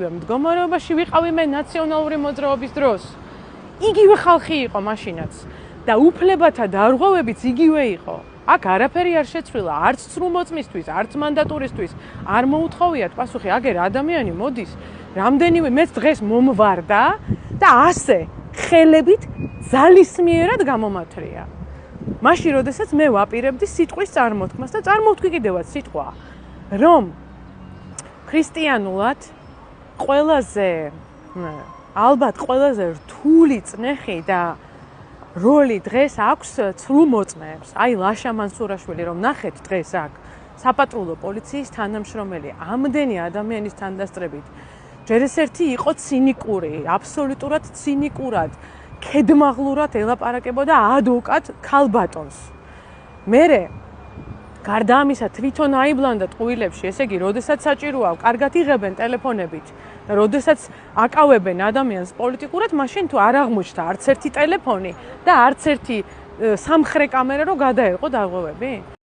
მდგომარეობაში ვიყავი მე ნაციონალური მოძრაობის დროს. იგივე ხალხი იყო მაშინაც და უფლებათა დარღვევებიც იგივე იყო. აქ არაფერი არ შეცვლილა, არც სრულმოწმისთვის, არც მანდატურისთვის. არ მოუთხოვიათ პასუხი, აგერ ადამიანი მოდის, რამდენიმე მეც დღეს მომვარდა და ასე ხელებით ძალისმიერად გამომათრია. მაშინ, როდესაც მე ვაპირებდი სიტყვის წარმოთქმას და წარმოთქვი კიდევაც სიტყვა, რომ ქრისტიანულად ყველაზე ალბათ ყველაზე რთული წნეხი და როლი დღეს აქვს ცრულმოწმეებს. აი ლაშა მანსურაშვილი რომ ნახეთ დღეს აქ საპატრულო პოლიციის თანამშრომელი ამდენი ადამიანის თანდასწრებით ჯერ ეს ერთი იყო ცინიკური, აბსოლუტურად ცინიკურად, ქედმაღლურად ელაპარაკებოდა ადვოკატ ქალბატონს. მერე გარდა ამისა თვითონ აიბლანდა ტყუილებში, ესე იგი, როდესაც საჭიროა, კარგად იღებენ ტელეფონებით და როდესაც აკავებენ ადამიანს პოლიტიკურად, მაშინ თუ არ აღმოჩნდა არც ერთი ტელეფონი და არც ერთი სამხრე კამერა, რომ გადაერყო დარღვევები?